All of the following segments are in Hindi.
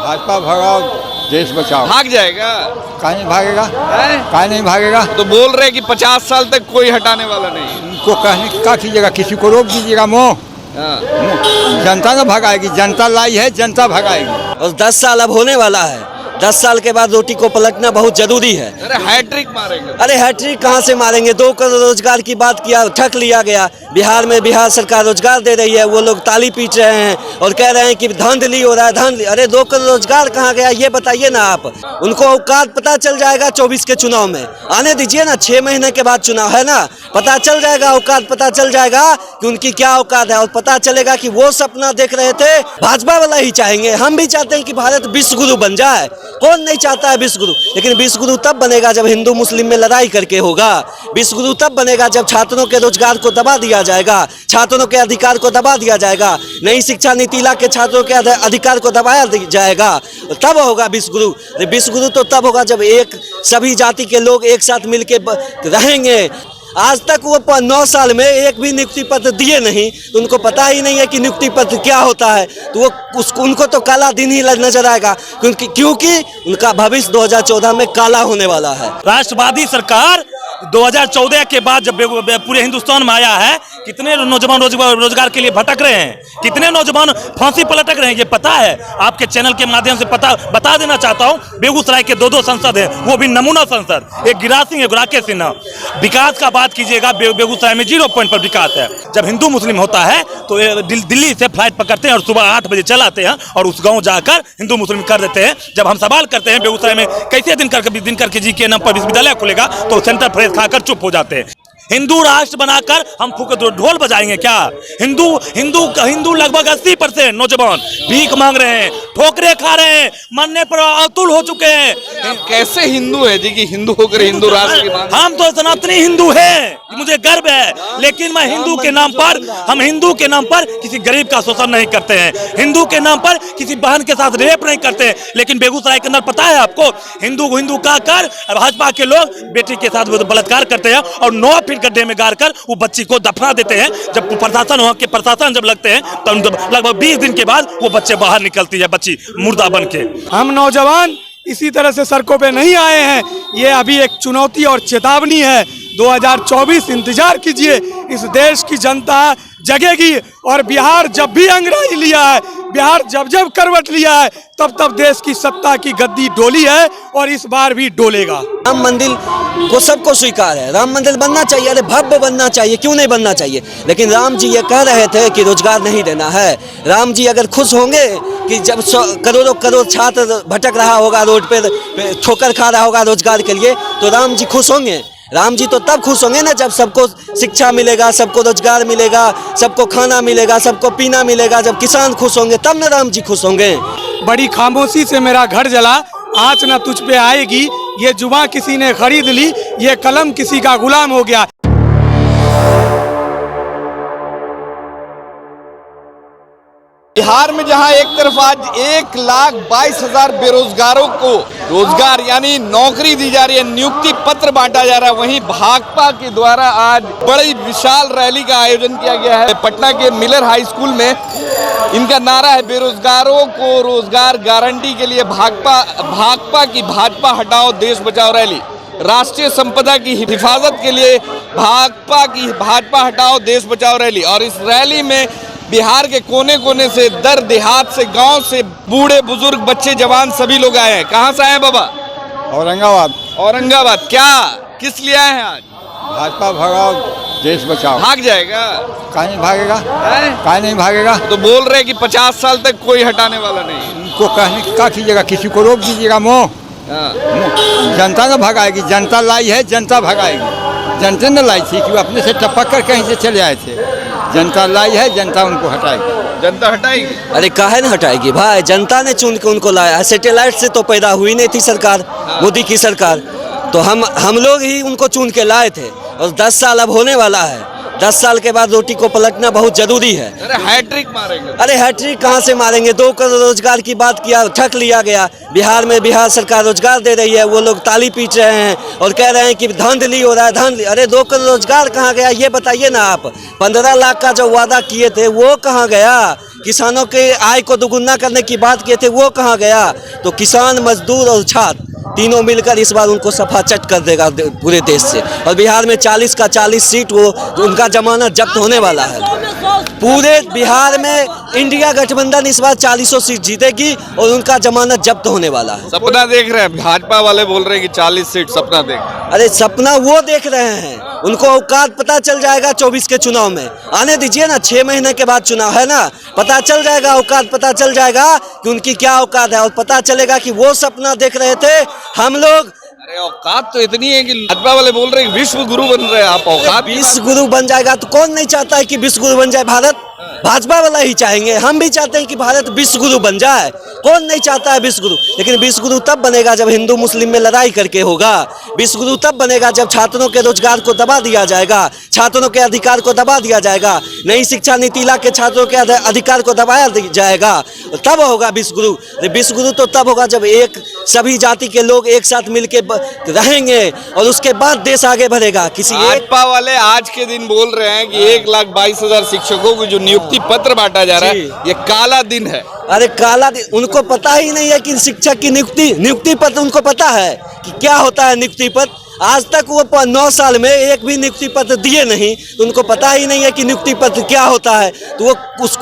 भाजपा भगाओ देश बचाओ। भाग जाएगा? काहे नहीं भागेगा? हैं? काहे नहीं भागेगा? तो बोल रहे कि 50 साल तक कोई हटाने वाला नहीं। उनको कहने की क्या कीजिएगा, किसी को रोक दीजिएगा मोह। हाँ। जनता ना भगाएगी, जनता लाई है, जनता भगाएगी। और 10 साल अब होने वाला है। 10 साल के बाद रोटी को पलटना बहुत जरूरी है। अरे हैट्रिक मारेंगे। अरे हैट्रिक कहाँ से मारेंगे? 2 करोड़ रोजगार की बात किया, ठक लिया गया। बिहार में बिहार सरकार रोजगार दे रही है, वो लोग ताली पीट रहे हैं और कह रहे हैं कि धांधली हो रहा है, धांधली। अरे 2 करोड़ रोजगार कहाँ गया ये बताइए ना आप। उनको औकात पता चल जाएगा 24 के चुनाव में। आने दीजिए ना, 6 महीने के बाद चुनाव है ना, पता चल जाएगा औकात, पता चल जाएगा कि उनकी क्या औकात है। और पता चलेगा कि वो सपना देख रहे थे भाजपा वाला ही चाहेंगे। हम भी चाहते हैं कि भारत विश्व गुरु बन जाए। कौन नहीं चाहता है विश्व गुरु? लेकिन विश्व गुरु तब बनेगा जब हिंदू मुस्लिम में लड़ाई करके होगा। विश्व गुरु तब बनेगा जब छात्रों के रोजगार को दबा दिया जाएगा, छात्रों के अधिकार को दबा दिया जाएगा, नई शिक्षा नीति ला के छात्रों के अधिकार को दबाया जाएगा, तब होगा विश्व गुरु। विश्व गुरु तो तब होगा जब सभी जाति के लोग एक साथ मिलके रहेंगे। आज तक वो 9 साल में एक भी नियुक्ति पत्र दिए नहीं, तो उनको पता ही नहीं है कि नियुक्ति पत्र क्या होता है। तो वो उनको तो काला दिन ही नजर आएगा, क्योंकि उनका भविष्य 2014 में काला होने वाला है। राष्ट्रवादी सरकार 2014 के बाद जब पूरे हिंदुस्तान में आया है, कितने नौजवान रोजगार के लिए भटक रहे हैं, कितने नौजवान फांसी पलटक रहे हैं, ये पता है। आपके चैनल के माध्यम से बता देना चाहता हूँ। बेगूसराय के 2 संसद है, वो भी नमूना संसद। एक गिरिराज सिंह, एक राकेश सिन्हा। विकास का बात कीजिएगा, बेगूसराय में 0 पॉइंट पर विकास है। जब हिंदू मुस्लिम होता है तो दिल्ली से फ्लाइट पकड़ते हैं और सुबह 8 बजे चलाते हैं और उस गाँव जाकर हिंदू मुस्लिम कर देते हैं। जब हम सवाल करते हैं बेगूसराय में कैसे दिनकर के जी के नाम पर विश्वविद्यालय खुलेगा, तो सेंटर फ्रेज खाकर चुप हो जाते हैं। हिंदू राष्ट्र बनाकर हम ढोल बजाएंगे क्या? हिंदू लगभग 80% नौजवान भीख मांग रहे हैं, ठोकरे खा रहे हैं, मरने पर अतुल हो चुके हैं। कैसे हिंदू है जी कि हिंदू होकर हिंदू राष्ट्र की मांग? हम तो सनातनी हिंदू हैं, मुझे गर्व है। लेकिन मैं हिंदू के नाम पर किसी गरीब का शोषण नहीं करते हैं, हिंदू के नाम पर किसी बहन के साथ रेप नहीं करते हैं। लेकिन बेगूसराय के अंदर पता है आपको, हिंदू कहकर भाजपा के लोग बेटी के साथ बलात्कार करते हैं और 9 फीट गड्ढे में गाड़कर वो बच्ची को दफना देते हैं। जब प्रशासन जब लगते हैं तो लगभग 20 दिन के बाद वो बच्चे बाहर निकलती है, बच्ची मुर्दा बन के। हम नौजवान इसी तरह से सड़कों पे नहीं आए हैं, ये अभी एक चुनौती और चेतावनी है। 2024 इंतजार कीजिए, इस देश की जनता जगेगी। और बिहार जब भी अंग्रेजी लिया है, बिहार जब करवट लिया है, तब देश की सत्ता की गद्दी डोली है और इस बार भी डोलेगा। राम मंदिर को सबको स्वीकार है, राम मंदिर बनना चाहिए, अरे भव्य बनना चाहिए, क्यों नहीं बनना चाहिए। लेकिन राम जी ये कह रहे थे कि रोजगार नहीं देना है। राम जी अगर खुश होंगे कि जब करोड़ों छात्र भटक रहा होगा रोड पे, ठोकर खा रहा होगा रोजगार के लिए, तो राम जी खुश होंगे? राम जी तो तब खुश होंगे ना जब सबको शिक्षा मिलेगा, सबको रोजगार मिलेगा, सबको खाना मिलेगा, सबको पीना मिलेगा। जब किसान खुश होंगे तब ना राम जी खुश होंगे। बड़ी खामोशी से मेरा घर जला, आँच न तुझ पे आएगी। ये जुबां किसी ने खरीद ली, ये कलम किसी का गुलाम हो गया। बिहार में जहां एक तरफ आज 1,22,000 बेरोजगारों को रोजगार यानी नौकरी दी जा रही है, नियुक्ति पत्र बांटा जा रहा है, वहीं भाकपा के द्वारा आज बड़ी विशाल रैली का आयोजन किया गया है। पटना के मिलर हाई स्कूल में इनका नारा है, बेरोजगारों को रोजगार गारंटी के लिए भाकपा की भाजपा हटाओ देश बचाओ रैली, राष्ट्रीय संपदा की हिफाजत के लिए भाकपा की भाजपा हटाओ देश बचाओ रैली। और इस रैली में बिहार के कोने कोने से, दर देहात से, गांव से, बूढ़े बुजुर्ग, बच्चे, जवान सभी लोग आए हैं। कहाँ से आए हैं बाबा? औरंगाबाद। क्या किस लिए आए हैं आज? भाजपा भगाओ देश बचाओ। भाग जाएगा? काहे नहीं भागेगा? काहे नहीं भागेगा? तो बोल रहे कि 50 साल तक कोई हटाने वाला नहीं। उनको कहने की क्या कीजिएगा, किसी को रोक दीजिएगा मोह। जनता ना भगाएगी, जनता लाई है, जनता भगाएगी। जनता ने लाई थी कि वो अपने से टपक कर कहीं से चले आए थे। जनता लाई है, जनता उनको हटाएगी। जनता हटाएगी? अरे काहे न हटाएगी भाई, जनता ने चुन के उनको लाया। सैटेलाइट से तो पैदा हुई नहीं थी सरकार, मोदी की सरकार, तो हम लोग ही उनको चुन के लाए थे। और 10 साल अब होने वाला है। 10 साल के बाद रोटी को पलटना बहुत जरूरी है। अरे हैट्रिक मारेंगे। अरे हैट्रिक कहाँ से मारेंगे? 2 करोड़ रोजगार की बात किया, ठग लिया गया। बिहार में बिहार सरकार रोजगार दे रही है, वो लोग ताली पीट रहे हैं और कह रहे हैं कि धांधली हो रहा है, धांधली। अरे 2 करोड़ रोजगार कहाँ गया ये बताइए ना आप। 15 लाख का जो वादा किए थे वो कहाँ गया? किसानों के आय को दोगुना करने की बात किए थे वो कहाँ गया? तो किसान, मजदूर और छात्र तीनों मिलकर इस बार उनको सफाचट कर देगा पूरे देश से। और बिहार में 40 का 40 सीट वो उनका जमानत जब्त होने वाला है। पूरे बिहार में इंडिया गठबंधन इस बार 40 सीट जीतेगी और उनका जमानत जब्त होने वाला है। सपना देख रहे हैं, भाजपा वाले बोल रहे हैं कि 40 सीट सपना देख। अरे सपना वो देख रहे हैं, उनको औकात पता चल जाएगा 24 के चुनाव में। आने दीजिए ना, 6 महीने के बाद चुनाव है ना, पता चल जाएगा औकात, पता चल जाएगा कि उनकी क्या औकात है और पता चलेगा कि वो सपना देख रहे थे हम लोग। अरे औकात तो इतनी है कि भाजपा वाले बोल रहे हैं विश्व गुरु बन रहे हैं आप। औकात विश्व गुरु बन जाएगा तो कौन नहीं चाहता है कि विश्व गुरु बन जाए भारत? भाजपा वाला ही चाहेंगे, हम भी चाहते हैं कि भारत विश्व गुरु बन जाए। कौन नहीं चाहता है विश्व गुरु? लेकिन विश्व गुरु तब बनेगा जब हिंदू मुस्लिम में लड़ाई करके होगा। विश्व गुरु तब बनेगा जब छात्रों के रोजगार को दबा दिया जाएगा, छात्रों के अधिकार को दबा दिया जाएगा, नई शिक्षा नीति ला के छात्रों के अधिकार को दबाया जाएगा, तब होगा विश्व गुरु। विश्व गुरु तो तब होगा जब एक सभी जाति के लोग एक साथ मिलके रहेंगे और उसके बाद देश आगे बढ़ेगा। किसी भाजपा वाले आज के दिन बोल रहे हैं कि 1,22,000 शिक्षकों को जो नियुक्ति पत्र बांटा जा रहा है ये काला दिन है। अरे काला दिन, उनको पता ही नहीं है कि शिक्षक की नियुक्ति पत्र, उनको पता है कि क्या होता है नियुक्ति पत्र। आज तक वो 9 साल में एक भी नियुक्ति पत्र दिए नहीं, तो उनको पता ही नहीं है कि नियुक्ति पत्र क्या होता है। तो वो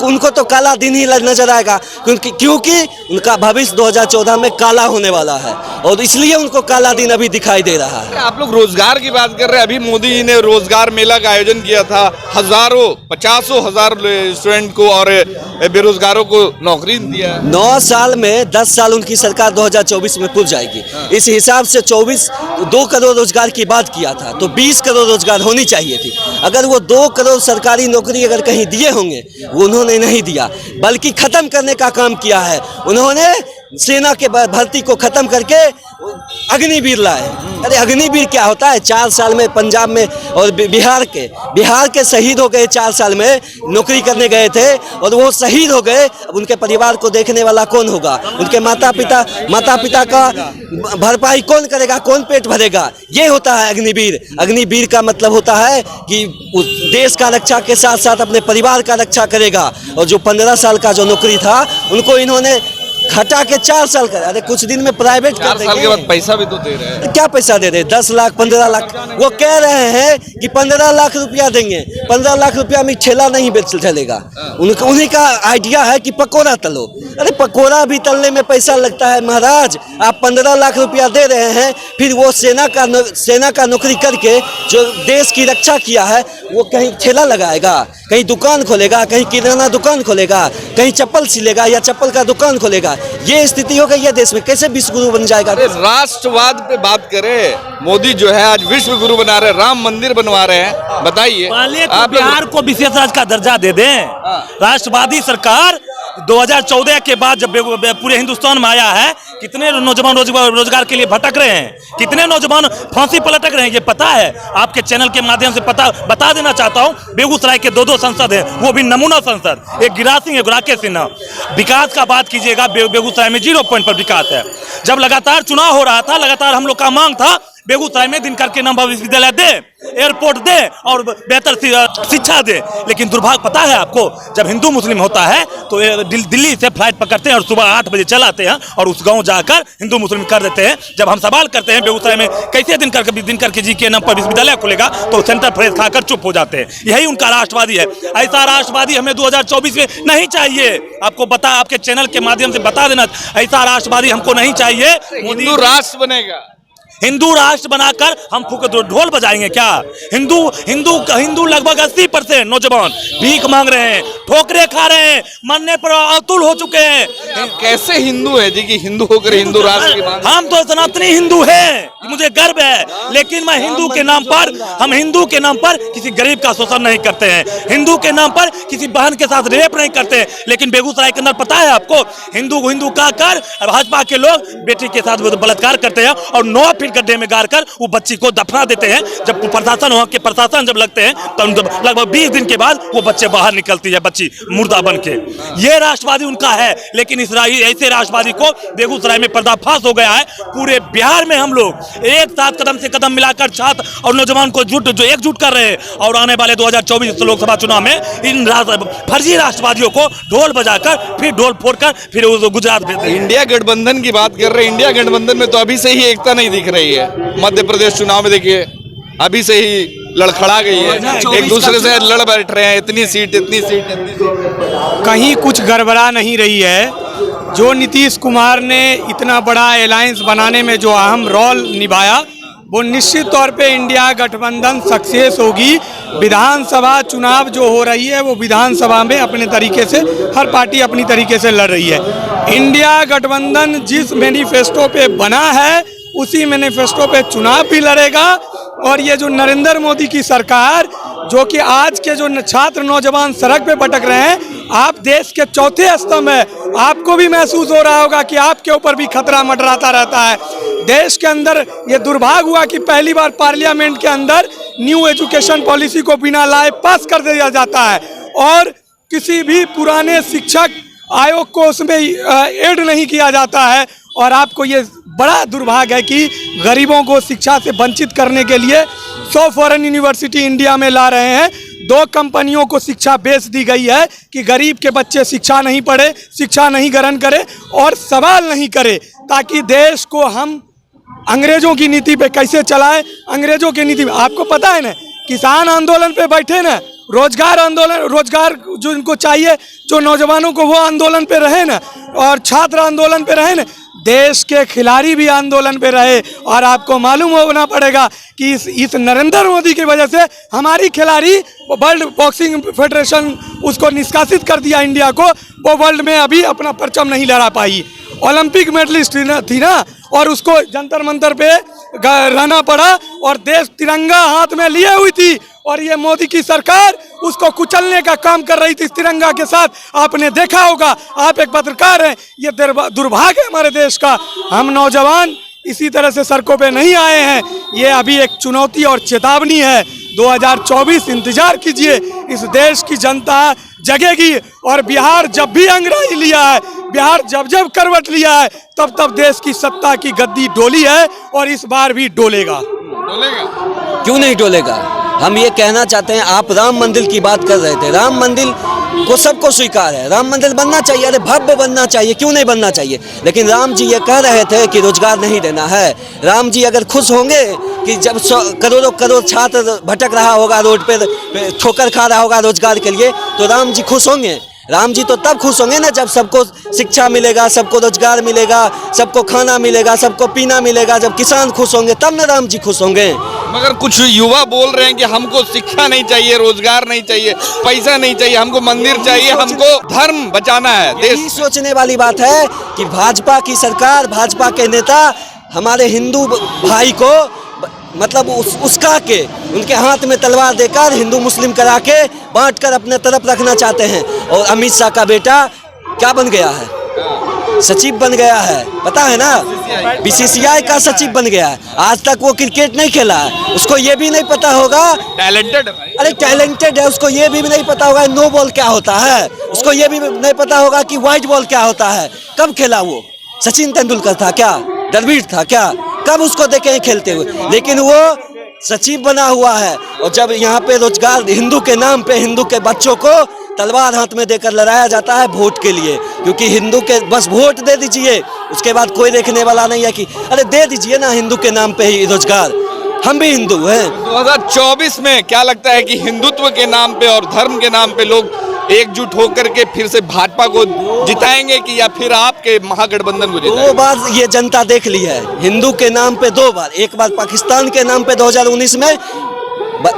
उनको तो काला दिन ही नजर आएगा, क्योंकि उनका भविष्य 2014 में काला होने वाला है और इसलिए उनको काला दिन अभी दिखाई दे रहा है। आप लोग रोजगार की बात कर रहे हैं, अभी मोदी जी ने रोजगार मेला का आयोजन किया था, हजारों 50 हजार स्टूडेंट को और बेरोजगारों को नौकरी दिया है। 9 साल में 10 साल उनकी सरकार 2024 में पूर जाएगी। इस हिसाब से 2 करोड़ रोजगार की बात किया था तो 20 करोड़ रोजगार होनी चाहिए थी। अगर वो 2 करोड़ सरकारी नौकरी अगर कहीं दिए होंगे, वो उन्होंने नहीं दिया, बल्कि खत्म करने का काम किया है। उन्होंने सेना के भर्ती को खत्म करके अग्निवीर लाए। अरे अग्निवीर क्या होता है? 4 साल में पंजाब में और बिहार के शहीद हो गए, 4 साल में नौकरी करने गए थे और वो शहीद हो गए। अब उनके परिवार को देखने वाला कौन होगा? उनके माता पिता का भरपाई कौन करेगा? कौन पेट भरेगा? ये होता है अग्निवीर। अग्निवीर का मतलब होता है कि उस देश का रक्षा के साथ साथ अपने परिवार का रक्षा करेगा। और जो 15 साल का जो नौकरी था उनको इन्होंने घटा के 4 साल कर। अरे कुछ दिन में प्राइवेट 4 साल के बाद पैसा भी तो दे रहे हैं। क्या पैसा दे रहे? 10 लाख 15 लाख। वो कह रहे हैं कि 15 लाख रुपया देंगे। 15 लाख रुपया में ठेला नहीं चलेगा। उन्हीं का आइडिया है कि पकौड़ा तलो। अरे पकौड़ा भी तलने में पैसा लगता है महाराज। आप 15 लाख रुपया दे रहे हैं, फिर वो सेना का नौकरी करके जो देश की रक्षा किया है वो कहीं ठेला लगाएगा, कहीं दुकान खोलेगा, कहीं किराना दुकान खोलेगा, कहीं चप्पल सिलेगा या चप्पल का दुकान खोलेगा। ये स्थिति हो गई है देश में, कैसे विश्व गुरु बन जाएगा? राष्ट्रवाद पे बात करें, मोदी जो है आज विश्व गुरु बना रहे हैं, राम मंदिर बनवा रहे हैं। बताइए, आप बिहार को विशेष राज्य का दर्जा दे दें। राष्ट्रवादी सरकार 2014 के बाद जब पूरे हिंदुस्तान में आया है, कितने नौजवान रोजगार के लिए भटक रहे हैं, कितने नौजवान फांसी पर लटक रहे हैं, ये पता है। आपके चैनल के माध्यम से बता देना चाहता हूं, बेगूसराय के 2 सांसद हैं, वो भी नमूना सांसद, एक गिरिराज सिंह, एक राकेश सिन्हा। विकास का बात कीजिएगा, बेगूसराय में 0 पॉइंट पर विकास है। जब लगातार चुनाव हो रहा था, लगातार हम लोग का मांग था बेगूसराय में दिनकर के नाम पर विश्वविद्यालय दे, एयरपोर्ट दे और बेहतर शिक्षा दे। लेकिन दुर्भाग्य पता है आपको, जब हिंदू मुस्लिम होता है तो दिल्ली से फ्लाइट पकड़ते हैं और सुबह 8 बजे चलाते हैं और उस गांव जाकर हिंदू मुस्लिम कर देते हैं। जब हम सवाल करते हैं बेगूसराय में कैसे दिनकर के जी के नाम पर विश्वविद्यालय खुलेगा, तो सेंटर फ्रेज खाकर चुप हो जाते हैं। यही उनका राष्ट्रवादी है। ऐसा राष्ट्रवादी हमें 2024 में नहीं चाहिए। आपके चैनल के माध्यम से बता देना, ऐसा राष्ट्रवादी हमको नहीं चाहिए। हिंदू राष्ट्र बनेगा, हिंदू राष्ट्र बनाकर हम फूक ढोल बजाएंगे क्या? हिंदू लगभग 80% नौजवान भीख मांग रहे हैं, ठोकरे खा रहे हैं, मरने पर अतुल हो चुके हैं। आप कैसे हिंदू है जी कि हिंदू होकर हिंदू राष्ट्र की मांग? हम तो सनातनी हिंदू हैं, मुझे गर्व है। लेकिन मैं हिंदू के नाम पर किसी गरीब का शोषण नहीं करते हैं, हिंदू के नाम पर किसी बहन के साथ रेप नहीं करते हैं। लेकिन बेगूसराय के अंदर पता है आपको, हिंदू कहकर भाजपा के लोग बेटी के साथ बलात्कार करते हैं और 9 फीट फिर गड्ढे में गाड़ कर वो बच्ची को दफना देते हैं। जब प्रशासन के प्रशासन जब लगते हैं तो लगभग 20 दिन के बाद वो बच्चे बाहर निकलती है, बच्ची मुर्दा बन के। ये राष्ट्रवादी उनका है, लेकिन इस ऐसे राष्ट्रवादी को बेगूसराय में पर्दाफाश हो गया है। पूरे बिहार में हम लोग एक साथ कदम से कदम मिलाकर छात्र और नौजवान को एकजुट कर रहे हैं और आने वाले 2024 लोकसभा चुनाव में इन फर्जी राष्ट्रवादियों को ढोल बजाकर फिर ढोल फोड़कर फिर गुजरात भेज देंगे। इंडिया गठबंधन की बात कर रहे हैं। इंडिया गठबंधन में तो अभी से ही एकता नहीं दिख रही है। मध्य प्रदेश चुनाव में देखिए अभी से ही लड़खड़ा गई है, एक दूसरे से लड़ बैठ रहे हैं, इतनी सीट इतनी सीट इतनी सीट। कहीं कुछ गड़बड़ा नहीं रही है। जो नीतीश कुमार ने इतना बड़ा अलायंस बनाने में जो अहम रोल निभाया, वो निश्चित तौर पे इंडिया गठबंधन सक्सेस होगी। विधानसभा चुनाव जो हो रही है वो विधानसभा में अपने तरीके से हर पार्टी अपनी तरीके से लड़ रही है। इंडिया गठबंधन जिस मैनिफेस्टो पे बना है उसी मैनिफेस्टो पे चुनाव भी लड़ेगा। और ये जो नरेंद्र मोदी की सरकार, जो कि आज के जो छात्र नौजवान सड़क पे भटक रहे हैं, आप देश के चौथे स्तंभ है। आपको भी महसूस हो रहा होगा कि आपके ऊपर भी खतरा मंडराता रहता है। देश के अंदर ये दुर्भाग्य हुआ कि पहली बार पार्लियामेंट के अंदर न्यू एजुकेशन पॉलिसी को बिना लाए पास कर दिया जाता है और किसी भी पुराने शिक्षक आयोग को उसमें ऐड नहीं किया जाता है। और आपको ये बड़ा दुर्भाग्य है कि गरीबों को शिक्षा से वंचित करने के लिए 100 फॉरेन यूनिवर्सिटी इंडिया में ला रहे हैं। 2 कंपनियों को शिक्षा बेच दी गई है कि गरीब के बच्चे शिक्षा नहीं पढ़े, शिक्षा नहीं ग्रहण करे और सवाल नहीं करे, ताकि देश को हम अंग्रेजों की नीति पे कैसे चलाएं। अंग्रेजों की नीति आपको पता है ना, किसान आंदोलन पे बैठे ना, रोजगार आंदोलन, रोजगार जो इनको चाहिए, जो नौजवानों को, वो आंदोलन पे रहे ना, और छात्र आंदोलन पे रहे ना। देश के खिलाड़ी भी आंदोलन पे रहे। और आपको मालूम होना पड़ेगा कि इस नरेंद्र मोदी की वजह से हमारी खिलाड़ी, वर्ल्ड बॉक्सिंग फेडरेशन उसको निष्कासित कर दिया इंडिया को, वो वर्ल्ड में अभी अपना परचम नहीं लहरा पाई। ओलंपिक मेडलिस्ट थी ना, और उसको जंतर मंतर पे रहना पड़ा और देश तिरंगा हाथ में लिए हुई थी और ये मोदी की सरकार उसको कुचलने का काम कर रही थी इस तिरंगा के साथ। आपने देखा होगा, आप एक पत्रकार हैं, ये दुर्भाग्य है हमारे देश का। हम नौजवान इसी तरह से सड़कों पे नहीं आए हैं। ये अभी एक चुनौती और चेतावनी है। 2024 इंतजार कीजिए, इस देश की जनता जगेगी। और बिहार जब भी अंग्रेजी लिया है, बिहार जब जब करवट लिया है, तब तब देश की सत्ता की गद्दी डोली है और इस बार भी डोलेगा। क्यों नहीं डोलेगा? हम ये कहना चाहते हैं, आप राम मंदिर की बात कर रहे थे, राम मंदिर को सबको स्वीकार है, राम मंदिर बनना चाहिए, अरे भव्य बनना चाहिए, क्यों नहीं बनना चाहिए। लेकिन राम जी ये कह रहे थे कि रोजगार नहीं देना है। राम जी अगर खुश होंगे कि जब करोड़ों करोड़ छात्र भटक रहा होगा रोड पे, ठोकर खा रहा होगा रोजगार के लिए, तो राम जी खुश होंगे? राम जी तो तब खुश होंगे ना जब सबको शिक्षा मिलेगा, सबको रोजगार मिलेगा, सबको खाना मिलेगा, सबको पीना मिलेगा। जब किसान खुश होंगे तब ना राम जी खुश होंगे। मगर कुछ युवा बोल रहे हैं कि हमको शिक्षा नहीं चाहिए, रोजगार नहीं चाहिए, पैसा नहीं चाहिए, हमको मंदिर चाहिए, हमको धर्म बचाना है। यही सोचने वाली बात है कि भाजपा की सरकार, भाजपा के नेता हमारे हिंदू भाई को मतलब उसका के उनके हाथ में तलवार देकर हिंदू मुस्लिम करा के बांट कर अपने तरफ रखना चाहते हैं। और अमित शाह का बेटा क्या बन गया है? सचिव बन गया है, पता है ना, बीसीसीआई का सचिव बन गया है। आज तक वो क्रिकेट नहीं खेला है, उसको ये भी नहीं पता होगा। टैलेंटेड, अरे टैलेंटेड है, उसको ये भी नहीं पता होगा नो बॉल क्या होता है, उसको ये भी नहीं पता होगा कि व्हाइट बॉल क्या होता है। कब खेला वो? सचिन तेंदुलकर था क्या? द्रविड़ था क्या? कब उसको देखे खेलते हुए? लेकिन वो सचिव बना हुआ है। और जब यहाँ पे रोजगार हिंदू के नाम पे हिंदू के बच्चों को तलवार हाथ में देकर लड़ाया जाता है वोट के लिए, क्योंकि हिंदू के बस वोट दे दीजिए, उसके बाद कोई देखने वाला नहीं है कि अरे दे दीजिए ना हिंदू के नाम पे ही रोजगार, हम भी हिंदू हैं। 2024 में क्या लगता है कि हिंदुत्व के नाम पे और धर्म के नाम पे लोग एकजुट होकर के फिर से भाजपा को जिताएंगे कि या फिर आपके महागठबंधन को जिताएंगे? 2 बार ये जनता देख ली है, हिंदू के नाम पे 2 बार। एक बार पाकिस्तान के नाम पे 2019 में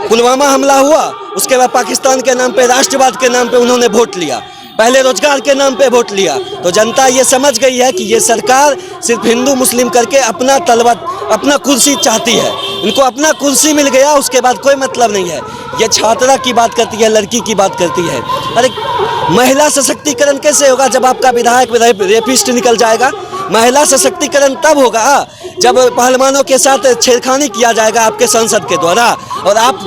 पुलवामा हमला हुआ, उसके बाद पाकिस्तान के नाम पे, राष्ट्रवाद के नाम पे उन्होंने वोट लिया, पहले रोजगार के नाम पे वोट लिया। तो जनता ये समझ गई है कि ये सरकार सिर्फ हिंदू मुस्लिम करके अपना कुर्सी चाहती है। इनको अपना कुर्सी मिल गया, उसके बाद कोई मतलब नहीं है। ये छात्रा की बात करती है, लड़की की बात करती है। अरे महिला सशक्तिकरण कैसे होगा जब आपका विधायक रेपिस्ट निकल जाएगा? महिला सशक्तिकरण तब होगा जब पहलवानों के साथ छेड़खानी किया जाएगा आपके संसद के द्वारा, और आप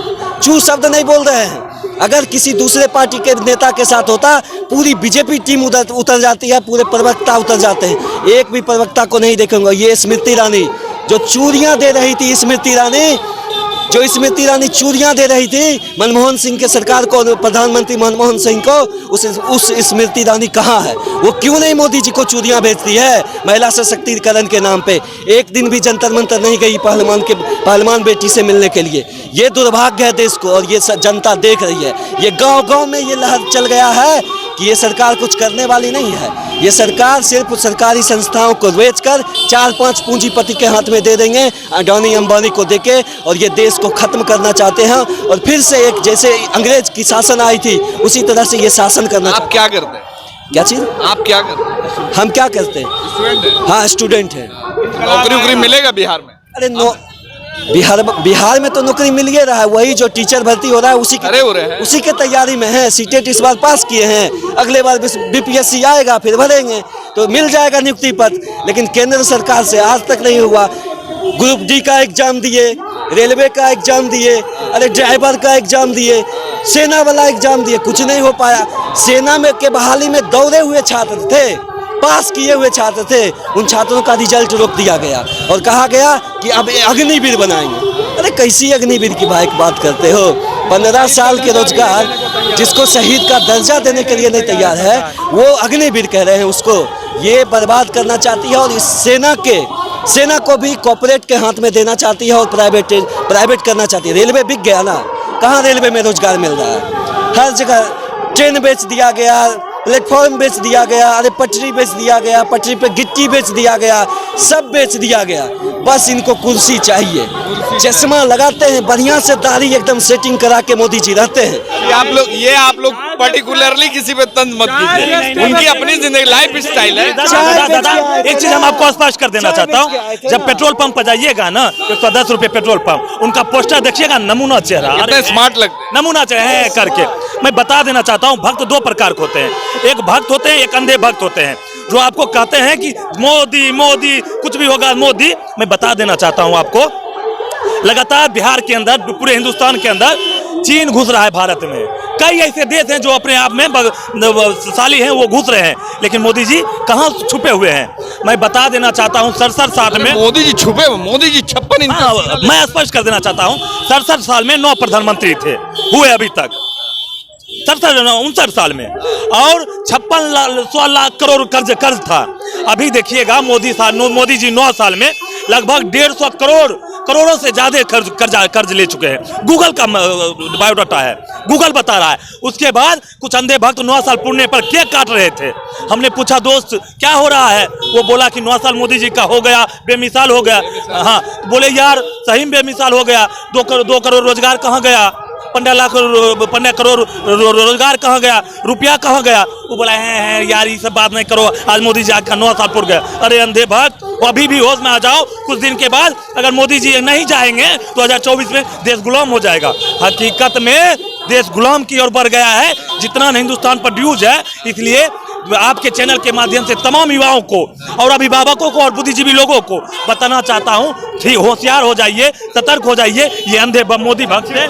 चू शब्द नहीं बोल रहे हैं। अगर किसी दूसरे पार्टी के नेता के साथ होता, पूरी बीजेपी टीम उतर जाती है, पूरे प्रवक्ता उतर जाते हैं। एक भी प्रवक्ता को नहीं देखेंगे। ये स्मृति ईरानी जो चूड़ियां दे रही थी, स्मृति ईरानी चूड़ियां दे रही थी मनमोहन सिंह के सरकार को, प्रधानमंत्री मनमोहन सिंह को, उस स्मृति ईरानी कहाँ है? वो क्यों नहीं मोदी जी को चूड़ियां बेचती है महिला सशक्तिकरण के नाम पे? एक दिन भी जंतर मंतर नहीं गई पहलवान बेटी से मिलने के लिए। ये दुर्भाग्य है देश को, और ये जनता देख रही है। ये गांव-गांव में ये लहर चल गया है कि ये सरकार कुछ करने वाली नहीं है। ये सरकार सिर्फ सरकारी संस्थाओं को बेचकर 4-5 पूंजीपति के हाथ में दे देंगे, अडानी अंबानी को देके, और ये देश को खत्म करना चाहते हैं। और फिर से एक जैसे अंग्रेज की शासन आई थी उसी तरह से ये शासन करना। आप क्या करते हैं? क्या चीज? आप क्या करते हैं? हम क्या करते हैं? स्टूडेंट हैं? हाँ, स्टूडेंट है। नौकरी मिलेगा बिहार में? अरे बिहार में तो नौकरी मिल ही रहा है। वही जो टीचर भर्ती हो रहा है उसी के तैयारी में है। सीटेट इस बार पास किए हैं, अगले बार बीपीएससी आएगा फिर भरेंगे तो मिल जाएगा नियुक्ति पद। लेकिन केंद्र सरकार से आज तक नहीं हुआ। ग्रुप डी का एग्जाम दिए, रेलवे का एग्जाम दिए, अरे ड्राइवर का एग्जाम दिए, सेना वाला एग्जाम दिए, कुछ नहीं हो पाया। सेना में के बहाली में दौड़े हुए छात्र थे, पास किए हुए छात्र थे, उन छात्रों का रिजल्ट रोक दिया गया और कहा गया कि अब अग्निवीर बनाएंगे। अरे कैसी अग्निवीर की बात करते हो? 15 साल के रोजगार जिसको शहीद का दर्जा देने के लिए नहीं तैयार है, वो अग्निवीर कह रहे हैं उसको। ये बर्बाद करना चाहती है, और इस सेना को भी कॉर्पोरेट के हाथ में देना चाहती है और प्राइवेट करना चाहती है। रेलवे बिक गया ना, कहाँ रेलवे में रोजगार मिल रहा है? हर जगह ट्रेन बेच दिया गया, प्लेटफॉर्म बेच दिया गया, अरे पटरी बेच दिया गया, पटरी पे गिट्टी बेच दिया गया, सब बेच दिया गया। बस इनको कुर्सी चाहिए। चश्मा लगाते हैं, बढ़िया से दाढ़ी एकदम सेटिंग करा के मोदी जी रहते हैं। ये आप लोग पर्टिकुलरली किसी पे तंज मत कीजिए, उनकी अपनी जिंदगी लाइफ स्टाइल है। दादा एक चीज हम आपको स्पष्ट कर देना चाहता हूँ। जब पेट्रोल पंप पर जाइएगा ना, 110 रुपए पेट्रोल पंप, उनका पोस्टर देखिएगा, नमूना चेहरा, स्मार्ट लगते, नमूना चेहरा है करके। मैं बता देना चाहता हूँ, भक्त 2 प्रकार के होते हैं। एक भक्त होते हैं, एक अंधे भक्त होते हैं, जो आपको कहते हैं कि मोदी मोदी कुछ भी होगा मोदी। मैं बता देना चाहता हूं आपको, लगातार बिहार के अंदर, पूरे हिंदुस्तान के अंदर चीन घुस रहा है भारत में। कई ऐसे देश हैं जो अपने आप में शक्तिशाली हैं, वो घुस रहे हैं, लेकिन मोदी जी कहां छुपे हुए हैं? मैं बता देना चाहता हूं, 67 साल में मोदी जी छुपे हुए, मोदी जी 56। मैं स्पष्ट कर देना चाहता हूं, 67 साल में 9 प्रधानमंत्री थे हुए अभी तक, 59 साल में, और 56 लाख करोड़ कर्ज था। अभी देखिएगा मोदी जी 9 साल में लगभग 150 करोड़ों से ज्यादा कर्ज ले चुके हैं। गूगल का बायोडाटा है, गूगल बता रहा है। उसके बाद कुछ अंधे भक्त 9 साल पूर्णे पर केक काट रहे थे। हमने पूछा, दोस्त क्या हो रहा है? वो बोला कि 9 साल मोदी जी का हो गया, बेमिसाल हो गया। हाँ, बोले यार सही में बेमिसाल हो गया। 2 करोड़ रोजगार कहाँ गया? 15 करोड़ रोजगार कहाँ गया? रुपया कहाँ गया? वो बोला है यार ये सब बात नहीं करो, आज मोदी जी का 9 साल पूरा गया। अरे अंधे भक्त, अभी भी होश में आ जाओ। कुछ दिन के बाद अगर मोदी जी नहीं जाएंगे 2024 में देश गुलाम हो जाएगा। हकीकत में देश गुलाम की ओर बढ़ गया है, जितना हिंदुस्तान पर ड्यूज है। इसलिए आपके चैनल के माध्यम से तमाम युवाओं को और अभिभावकों को और बुद्धिजीवी लोगों को बताना चाहता हूँ, होशियार हो जाइए, सतर्क हो जाइए। ये अंधे मोदी भक्त है।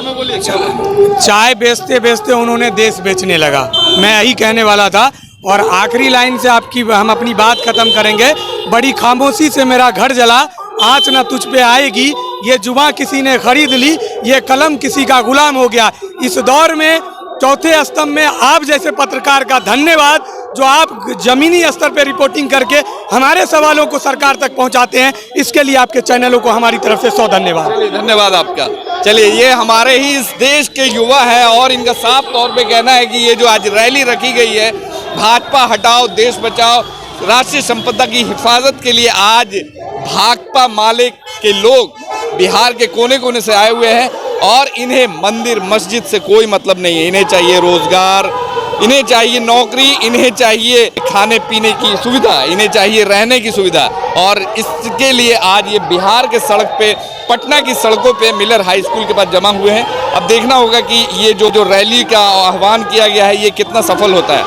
चाय बेचते बेचते उन्होंने देश बेचने लगा, मैं यही कहने वाला था। और आखिरी लाइन से हम अपनी बात खत्म करेंगे। बड़ी खामोशी से मेरा घर जला, आँच न तुझ पे आएगी, ये जुबां किसी ने खरीद ली, ये कलम किसी का गुलाम हो गया। इस दौर में चौथे स्तंभ में आप जैसे पत्रकार का धन्यवाद, जो आप जमीनी स्तर पर रिपोर्टिंग करके हमारे सवालों को सरकार तक पहुंचाते हैं। इसके लिए आपके चैनलों को हमारी तरफ से 100 धन्यवाद। धन्यवाद आपका। चलिए, ये हमारे ही इस देश के युवा हैं और इनका साफ तौर पे कहना है कि ये जो आज रैली रखी गई है, भाजपा हटाओ देश बचाओ, राष्ट्रीय संपदा की हिफाजत के लिए आज भाकपा माले के लोग बिहार के कोने कोने से आए हुए हैं। और इन्हें मंदिर मस्जिद से कोई मतलब नहीं है। इन्हें चाहिए रोजगार, इन्हें चाहिए नौकरी, इन्हें चाहिए खाने पीने की सुविधा, इन्हें चाहिए रहने की सुविधा। और इसके लिए आज ये बिहार के सड़क पे, पटना की सड़कों पे मिलर हाई स्कूल के पास जमा हुए हैं। अब देखना होगा कि ये जो रैली का आह्वान किया गया है, ये कितना सफल होता है।